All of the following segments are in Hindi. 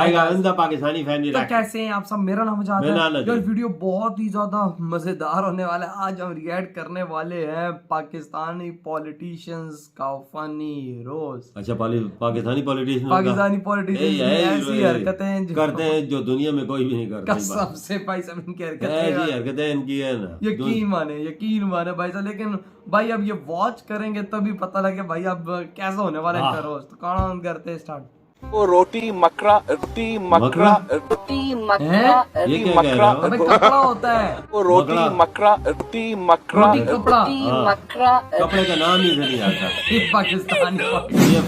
पाकिस्तानी फैमिली तो कैसे हैं आप सब। मेरा नाम जाता है यार। वीडियो बहुत ही ज्यादा मजेदार होने वाला है। आज हम रिएक्ट करने वाले हैं पाकिस्तानी पॉलिटिशियंस का फनी रोज। अच्छा पाकिस्तानी पॉलिटिशियन ऐसी हरकतें करते हैं जो दुनिया में कोई भी नहीं करता। सबसे भाई सब इनकी हरकतें इनकी है ना। यकीन माने भाई साहब। लेकिन भाई अब ये वॉच करेंगे तभी पता लगे भाई अब कैसा होने वाला है इनका रोज। तो कौन करते स्टार्ट। वो रोटी मकरा ये क्या कह रहे हो? कपड़ा होता है वो रोटी मकरा कपड़े का नाम ही नहीं आता। पाकिस्तानी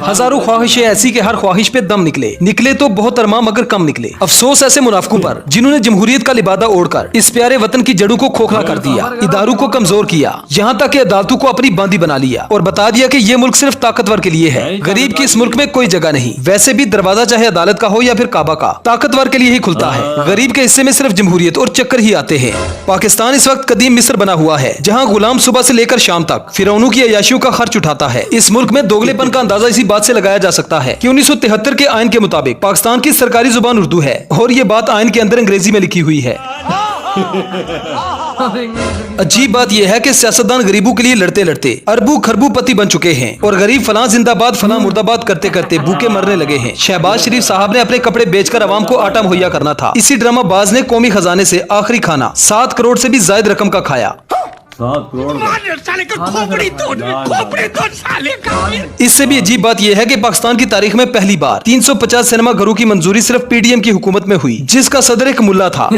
हजारों ख्वाहिशें ऐसी कि हर ख्वाहिश पे दम निकले तो बहुत अरमा मगर कम निकले। अफसोस ऐसे मुनाफिकों पर जिन्होंने जमहूरियत का लिबादा ओढ़कर इस प्यारे वतन की जड़ों को खोखला कर दिया, इदारों को कमजोर किया, यहाँ तक कि अदालतों को अपनी बांदी बना लिया और बता दिया कि ये मुल्क सिर्फ ताकतवर के लिए है। गरीब की इस मुल्क में कोई जगह नहीं। वैसे भी दरवाजा चाहे अदालत का हो या फिर काबा का, ताकतवर के लिए ही खुलता है। गरीब के हिस्से में सिर्फ जमहूरियत और चक्कर ही आते हैं। पाकिस्तान इस वक्त कदीम मिस्र बना हुआ है, जहां गुलाम सुबह से लेकर शाम तक फिरौनों की अयाशियों का खर्च उठाता है। इस मुल्क में दोगलेपन का अंदाजा इसी बात से लगाया जा सकता है कि 1973 के आइन के मुताबिक पाकिस्तान की सरकारी जुबान उर्दू है और ये बात आइन के अंदर अंग्रेजी में लिखी हुई है। अजीब बात यह है कि सियासतदान गरीबों के लिए लड़ते लड़ते अरबों खरबों पति बन चुके हैं और गरीब फलां जिंदाबाद फलां मुर्दाबाद करते करते भूखे मरने लगे हैं। शहबाज शरीफ साहब ने अपने कपड़े बेचकर आवाम को आटा मुहैया करना था। इसी ड्रामा बाज ने कौमी खजाने से आखिरी खाना 7 करोड़ से भी ज्यादा रकम का खाया। 7 करोड़। इससे भी अजीब बात यह है कि पाकिस्तान की तारीख में पहली बार 350 सिनेमा घरों की मंजूरी सिर्फ पीडीएम की हुकूमत में हुई, जिसका सदर एक मुल्ला था।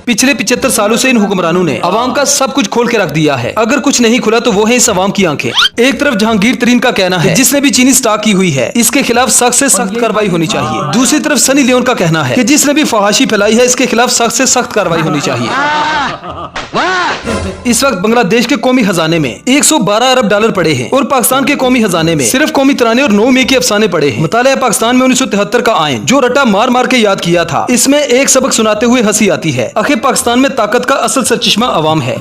पिछले 75 सालों से इन हुक्मरानों ने अवाम का सब कुछ खोल के रख दिया है। अगर कुछ नहीं खुला तो वो है इस अवाम की आंखें। एक तरफ जहांगीर तरीन का कहना है जिसने भी चीनी स्टॉक की हुई है इसके खिलाफ सख्त से सख्त कार्रवाई होनी चाहिए। दूसरी तरफ सनी लियोन का कहना है कि जिसने भी फहाशी फैलाई है इसके खिलाफ सख्त से सख्त कार्रवाई होनी चाहिए। इस वक्त बांग्लादेश के कौमी खजाने में 112 अरब डॉलर पड़े हैं और पाकिस्तान के कौमी खजाने में सिर्फ कौमी तराने और 9 मई के अफसाने पड़े हैं। मुतालिया पाकिस्तान में 1973 का आइन जो रटा मार मार के याद किया था, इसमें एक सबक सुनाते हुए हंसी आती है। आखिर पाकिस्तान में ताकत का असल सरचश्मा अवाम है।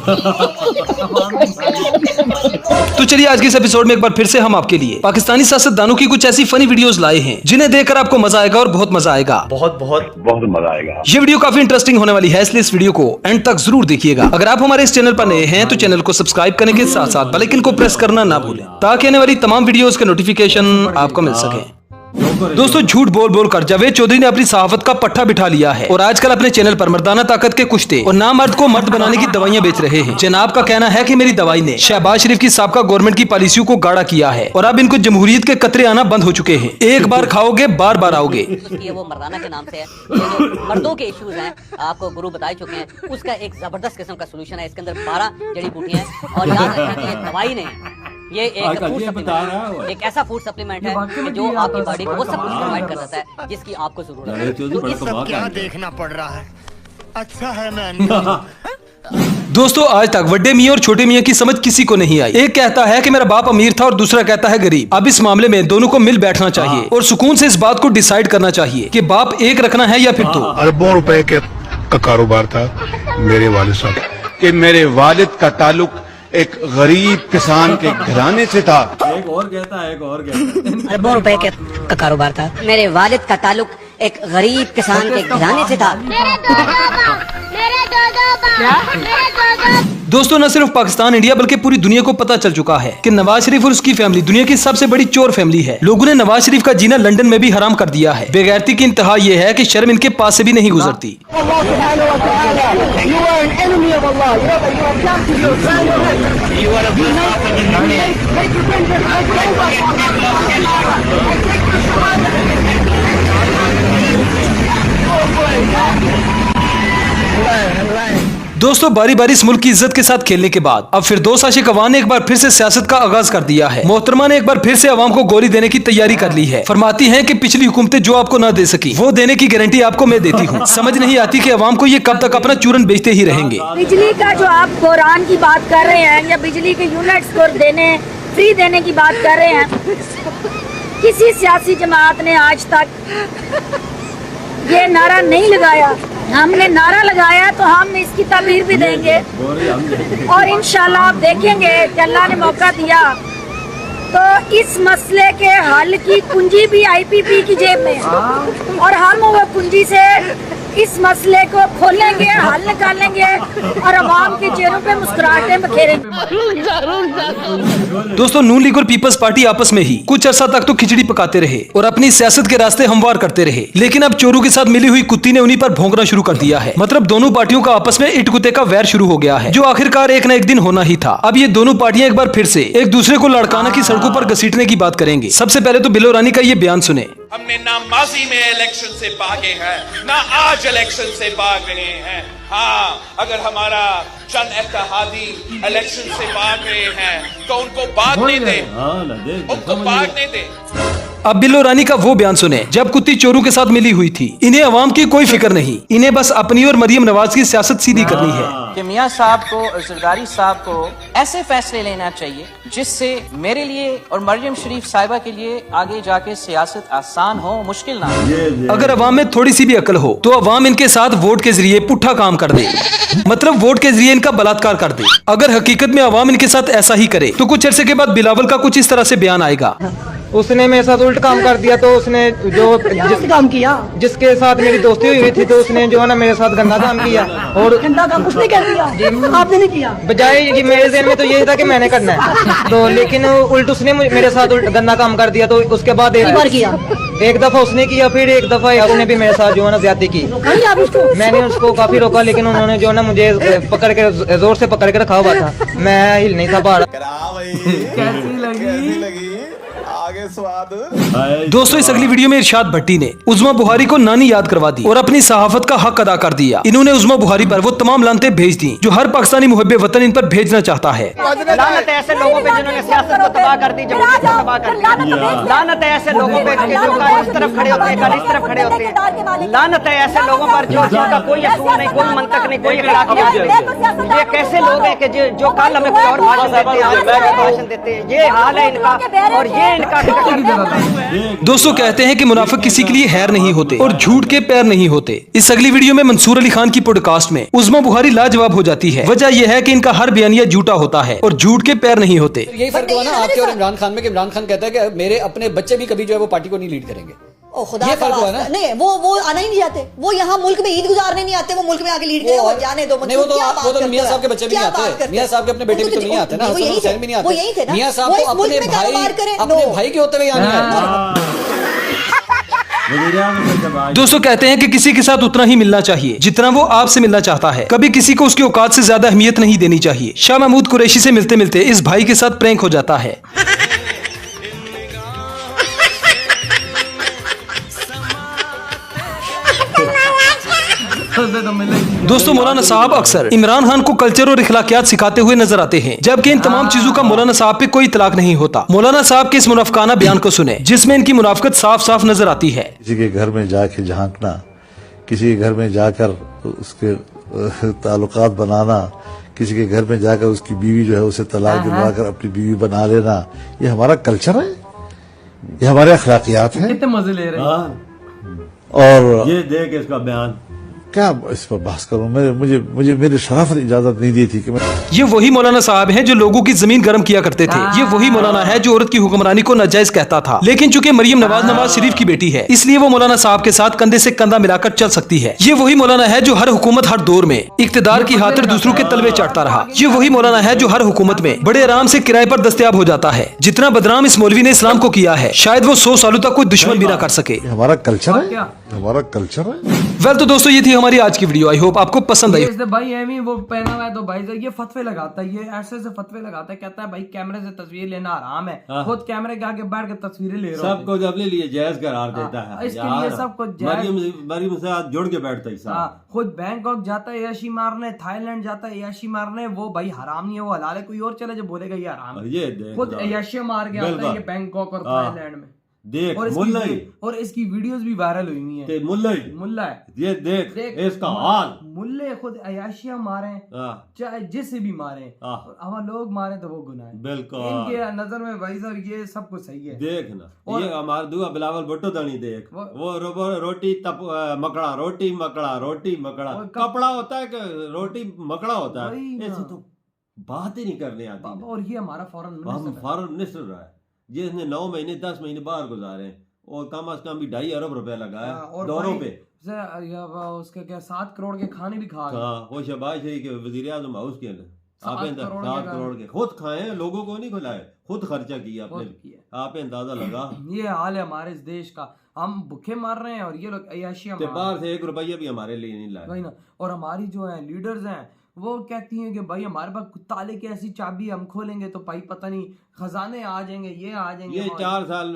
तो चलिए आज के इस एपिसोड में एक बार फिर से हम आपके लिए पाकिस्तानी सियासतदानों की कुछ ऐसी फनी वीडियोस लाए हैं जिन्हें देखकर आपको मजा आएगा और बहुत मजा आएगा। बहुत मजा आएगा। ये वीडियो काफी इंटरेस्टिंग होने वाली है, इसलिए इस वीडियो को एंड तक जरूर देखिएगा। अगर आप हमारे इस चैनल पर नए हैं तो चैनल को सब्सक्राइब करने के साथ साथ बेल आइकन को प्रेस करना ना भूलें ताकि आने वाली तमाम वीडियोस के नोटिफिकेशन आपको मिल सके। दोस्तों झूठ बोल बोल कर जावेद चौधरी ने अपनी सहाफत का पट्टा बिठा लिया है और आजकल अपने चैनल पर मर्दाना ताकत के कुश्ते और नामर्द को मर्द बनाने की दवाइयां बेच रहे हैं। जनाब का कहना है कि मेरी दवाई ने शहबाज शरीफ की साबका गवर्नमेंट की पॉलिसियों को गाढ़ा किया है और अब इनको जमहूरियत के कतरे आना बंद हो चुके हैं। एक बार खाओगे बार बार आओगे। वो मर्दाना के नाम से है, जो मर्दों के इश्यूज हैं आपको गुरु बता चुके हैं, उसका एक जबरदस्त किस्म का सोल्यूशन है। इसके अंदर 12 जड़ी बूटियां हैं और याद रखें कि ये दवाई नहीं है, ये एक फूड सप्लीमेंट, एक ऐसा फूड सप्लीमेंट है जो आपकी बॉडी को वो सब कुछ प्रोवाइड कर देता है जिसकी आपको जरूरत है। तो इस सब क्या देखना पड़ रहा है। अच्छा है मैं दोस्तों आज तक बड़े मियाँ और छोटे मियाँ की समझ किसी को नहीं आई। एक कहता है कि मेरा बाप अमीर था और दूसरा कहता है गरीब। अब इस मामले में दोनों को मिल बैठना चाहिए और सुकून से इस बात को डिसाइड करना चाहिए कि बाप एक रखना है या फिर 2। अरबों रुपए का कारोबार था मेरे वालिद साहब कि मेरे वालिद का ताल्लुक एक गरीब किसान के घराने से था। एक और कहता है अरबों रुपए का कारोबार था। मेरे वालिद का ताल्लुक एक गरीब किसान के घराने से था। दोस्तों न सिर्फ पाकिस्तान इंडिया बल्कि पूरी दुनिया को पता चल चुका है कि नवाज शरीफ और उसकी फैमिली दुनिया की सबसे बड़ी चोर फैमिली है। लोगों ने नवाज शरीफ का जीना लंदन में भी हराम कर दिया है। बेगैरती की इंतहा ये है कि शर्म इनके पास से भी नहीं गुजरती। दोस्तों बारी बारी इस मुल्क की इज्जत के साथ खेलने के बाद अब फिरदौस आशिक अवान ने एक बार फिर से सियासत का आगाज कर दिया है। मोहतरमा ने एक बार फिर से अवाम को गोली देने की तैयारी कर ली है। फरमाती हैं कि पिछली हुकूमतें जो आपको न दे सकी वो देने की गारंटी आपको मैं देती हूँ। समझ नहीं आती कि अवाम को ये कब तक अपना चूरन बेचते ही रहेंगे। बिजली का जो आप कुरान की बात कर रहे हैं या बिजली के यूनिट्स को फ्री देने की बात कर रहे हैं, किसी सियासी जमात ने आज तक ये नारा नहीं लगाया। हमने नारा लगाया तो हम इसकी तबीर भी देंगे और इंशाल्लाह आप देखेंगे कि अल्लाह ने मौका दिया तो इस मसले के हल की कुंजी भी आईपीपी की जेब में है और हम वो कुंजी से इस मसले को खोलेंगे, हल निकालेंगे और अवाम के चेहरों पे मुस्कुराहटें बखेरेंगे। दोस्तों, नून लीग और पीपल्स पार्टी आपस में ही कुछ अर्सा तक तो खिचड़ी पकाते रहे और अपनी सियासत के रास्ते हमवार करते रहे, लेकिन अब चोरों के साथ मिली हुई कुत्ती ने उन्हीं पर भौंकना शुरू कर दिया है। मतलब दोनों पार्टियों का आपस में इट कुत्ते का वैर शुरू हो गया है, जो आखिरकार एक न एक दिन होना ही था। अब ये दोनों पार्टियां एक बार फिर से एक दूसरे को लड़काना की सड़कों पर घसीटने की बात करेंगे। सबसे पहले तो बिलो रानी का ये बयान सुने। हमने ना माजी में इलेक्शन से भागे हैं, ना आज इलेक्शन से भाग रहे हैं। हाँ, अगर हमारा जन इत्तेहादी इलेक्शन से भाग रहे हैं तो उनको भागने दें, उनको भागने दें। अब बिल्लो रानी का वो बयान सुने जब कुत्ती चोरों के साथ मिली हुई थी। इन्हें अवाम की कोई फिक्र नहीं, इन्हें बस अपनी और मरियम नवाज की सियासत सीधी करनी है। कि मियां साहब को और जरदारी साहब को ऐसे फैसले लेना चाहिए जिससे मेरे लिए और मरियम शरीफ साहिबा के लिए आगे जाके सियासत आसान हो, मुश्किल ना हो। अगर अवाम में थोड़ी सी भी अकल हो तो अवाम इनके साथ वोट के जरिए पुट्ठा काम कर दे, मतलब वोट के जरिए इनका बलात्कार कर दे। अगर हकीकत में अवाम इनके साथ ऐसा ही करे तो कुछ अरसे के बाद बिलावल का कुछ इस तरह से बयान आएगा। उसने मेरे साथ उल्ट काम कर दिया, तो उसने जो काम किया, जिसके साथ मेरी दोस्ती हुई थी, तो उसने जो है ना मेरे साथ गंदा काम किया। और गंदा काम उसने कर दिया, आपने नहीं किया। बजाय कि मेरे ज़हन में तो यही था कि मैंने करना है, तो लेकिन उल्ट उसने मेरे साथ गंदा काम कर दिया। तो उसके बाद एक दफा उसने किया, फिर एक दफा उसने भी मेरे साथ जो है ना ज्यादती की। मैंने उसको काफी रोका, लेकिन उन्होंने जो है ना मुझे पकड़ के जोर से पकड़ के रखा हुआ था, मैं हिल नहीं था पहाड़। कैसी लगी? आगे स्वाद। दोस्तों, इस अगली वीडियो में इरशाद भट्टी ने उज़्मा बुहारी को नानी याद करवा दी और अपनी सहाफत का हक अदा कर दिया। इन्होंने उज़्मा बुहारी पर वो तमाम लानतें भेज दी जो हर पाकिस्तानी मुहब्बे वतन इन पर भेजना चाहता है। लानत है ऐसे लोगों पे जिन्होंने सियासत को तबाह कर दी, जमहूरियत को तबाह कर दी। लानत है ऐसे लोगों पे जो कल इस तरफ खड़े होते हैं, कल इस तरफ खड़े होते हैं। लानत है ऐसे लोगों पर जो जिनका कोई असूल नहीं, कोई मंतक नहीं, कोई अखलाकियात। ये कैसे लोग हैं कि जो कल हमें कोई और भाषण देते हैं, आज भाषण देते हैं। ये हाल है इनका और ये इनका। दोस्तों, कहते हैं कि मुनाफिक किसी के लिए हैर नहीं होते और झूठ के पैर नहीं होते। इस अगली वीडियो में मंसूर अली खान की पॉडकास्ट में उज़्मा बुहारी लाजवाब हो जाती है। वजह यह है कि इनका हर बयानिया झूठा होता है और झूठ के पैर नहीं होते। यही फर्क हुआ ना आपके और इमरान खान में कि इमरान खान कहता है कि मेरे अपने बच्चे भी कभी जो है वो पार्टी को नहीं लीड करेंगे। ये फर्क हुआ ना? नहीं, वो आना ही नहीं चाहते। वो यहाँ मुल्क में ईद गुजारने नहीं आते, वो मुल्क में आके लीड करें और जाने दो। नहीं, वो तो मियां साहब के बच्चे भी नहीं आते, मियां साहब के अपने बेटे भी तो नहीं आते ना, हसन हुसैन भी नहीं आते। वो यही थे ना, मियां साहब को अपने भाई के होते हुए यहाँ नहीं आते। दोस्तों, कहते हैं कि किसी के साथ उतना ही मिलना चाहिए जितना वो आपसे मिलना चाहता है। कभी किसी को उसकी औकात से ज्यादा अहमियत नहीं देनी चाहिए। शाह महमूद कुरैशी से मिलते मिलते इस भाई के साथ प्रैंक हो जाता है। दोस्तों, मौलाना साहब अक्सर इमरान खान को कल्चर और इखलाकियात सिखाते हुए नजर आते हैं, जबकि इन तमाम चीजों का मौलाना साहब पे कोई इतलाक नहीं होता। मौलाना साहब के इस मुनाफिकाना बयान को सुने जिसमें इनकी मुनाफिकत साफ साफ नजर आती है। किसी के घर में जाके झांकना, किसी के घर में जाकर उसके ताल्लुकात बनाना, किसी के घर में जाकर उसकी बीवी जो है उसे तलाक दिलवाकर अपनी बीवी बना लेना, ये हमारा कल्चर है, ये हमारे अखलाकियात है। कितने मजे ले रहे हैं। और ये देख इसका बयान, क्या इस पर बहस करूं? मुझे मेरी शराफत इजाजत नहीं दी थी कि मैं। ये वही मौलाना साहब हैं जो लोगों की जमीन गर्म किया करते थे। ये वही मौलाना है जो औरत की हुक्मरानी को नाजायज कहता था, लेकिन चूंकि मरियम नवाज शरीफ की बेटी है इसलिए वो मौलाना साहब के साथ कंधे से कंधा मिलाकर चल सकती है। ये वही मौलाना है जो हर हुकूमत हर दौर में इक्तदार की खातिर दूसरों के तलवे चाटता रहा। ये वही मौलाना है जो हर हुकूमत में बड़े आराम से किराए पर दस्तयाब हो जाता है। जितना बदनाम इस मौलवी ने इस्लाम को किया है शायद वो 100 सालों तक कोई दुश्मन भी ना कर सके। हमारा कल्चर है, हमारा कल्चर है। वेल, तो दोस्तों, ये थी हमारी आज की वीडियो। आई होप आपको पसंद आई। भाई एमी वो पहना हुआ है तो भाई ये फतवे लगाता है, ये ऐसे फतवे लगाता है, कहता है भाई कैमरे से तस्वीर लेना हराम है, खुद कैमरे के आगे बैठ के तस्वीरें ले रहा है। सब कुछ अपने लिए जायज करार देता है। इसके लिए सब कुछ मरियम से हाथ जोड़ के बैठता है। खुद बैंकॉक जाता है याशी मारने, थाईलैंड जाता है याशी मारने। वो भाई हराम नहीं है, वो हलाल है। कोई और चले जो बोलेगा ये हराम है। ये खुद याशी मार के आता है ये बैंकॉक और थाईलैंड में। देख और इसकी वीडियोस भी वायरल हुई हैं। मुल्ला है ये देख इसका हाल। मुल्ले खुद अयाशियां मारे, चाहे जिसे भी मारे, हम लोग मारे तो वो गुनाह है। बिल्कुल इनके नजर में भाई साहब ये सब कुछ सही है। देख ना, ये हमारा दुआ बिलावल भुट्टो दानी देख वो रोटी मकड़ा, रोटी मकड़ा, रोटी मकड़ा। कपड़ा होता है कि रोटी मकड़ा होता है, ऐसे तो बात ही नहीं करने आती। और ये हमारा फॉरेन मिनिस्टर रहा है। जिसने 9 महीने 10 महीने बाहर गुजारे और कम से कम भी 2.5 अरब रुपया लगाया दौरों पे, उसके क्या 7 करोड़ के खाने भी खा गए। वो शहबाज शरीफ के वजीर आजम हाउस के अंदर 7 करोड़ के खुद खाए, लोगों को नहीं खिलाए, खुद खर्चा किया आपने, आप अंदाजा लगा। ये हाल है हमारे इस देश का, हम भूखे मार रहे हैं और ये लोग अय्याशी बाहर से 1 रुपया भी हमारे लिए नहीं लाए। वही ना, और हमारी जो है लीडर्स हैं वो कहती हैं कि भाई हमारे पास ताले की ऐसी चाबी, हम खोलेंगे तो भाई पता नहीं खजाने आ जाएंगे, ये आ जाएंगे। ये 4 साल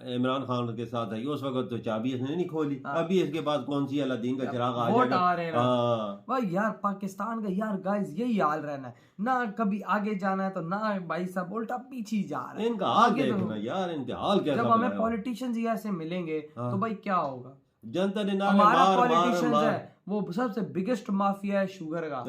इमरान खान के साथ है, उस वक्त तो चाबी इसने नहीं खोली, अभी इसके बाद कौन सी अलादीन का चिराग आ जाएगा। आ रहे हैं भाई यार, पाकिस्तान का यार गाइस यही हाल रहना है ना, कभी आगे जाना है तो ना भाई साहब उल्टा पीछे जा रहे हैं। इनका हाल देखना यार, इनके हाल कैसा। जब हमें पॉलिटिशियंस ही ऐसे मिलेंगे तो भाई क्या होगा। जनता ने हमारा पॉलिटिशियंस है वो सबसे बिगेस्ट माफिया है शुगर का,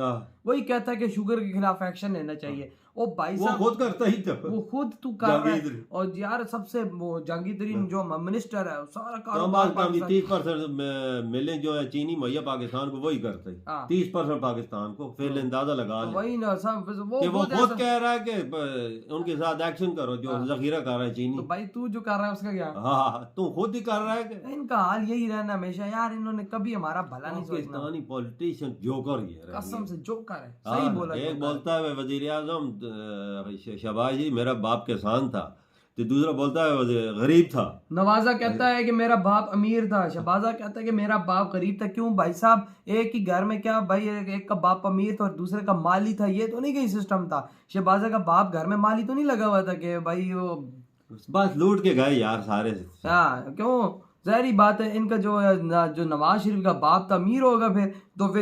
वही कहता है कि शुगर के खिलाफ एक्शन लेना चाहिए। ओ भाई साहब वो खुद करता ही था, वो खुद तू कर रहा है। और यार सबसे वो जहांगीर जो मिनिस्टर है सारा कारोबार 30% मिले जो है चीनी मुहैया पाकिस्तान को, वही करता है 30% पाकिस्तान को। फिर अंदाजा लगा वही ना सब वो खुद कह रहा है कि उनके साथ एक्शन करो जो जखीरा कर रहा है चीनी। तो भाई तू जो कर रहा है उसका क्या? हाँ तू खुद ही कर रहा है। इनका हाल यही रहना हमेशा यार, इन्होंने कभी हमारा भला नहीं सोचना। पाकिस्तानी पॉलिटिशियन जोकर ही है, कसम से जोकर है, सही बोला। एक बोलता है वजीर आजम शहबाज जी मेरा बाप किसान था, तो दूसरा बोलता है गरीब था। नवाजा कहता है कि मेरा बाप अमीर था, शहबाजा कहता है कि मेरा बाप गरीब था। क्यों भाई साहब, एक ही घर में क्या भाई एक का बाप अमीर था और दूसरे का माली था, ये तो नहीं कहीं सिस्टम था। शहबाजा का बाप घर में माली तो नहीं लगा हुआ था कि भाई वो बस लूट के गए यार सारे। हाँ क्यों, जहरी बात है। इनका जो नवाज शरीफ का बाप था अमीर होगा, फिर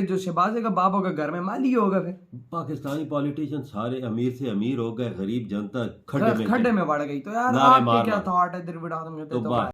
जो शहबाज का बाप होगा घर में माली होगा। फिर पाकिस्तानी पॉलिटिशियन सारे अमीर से अमीर हो गए, गरीब जनता खड्डे में बढ़ गई। तो यार आपके क्या थॉट है?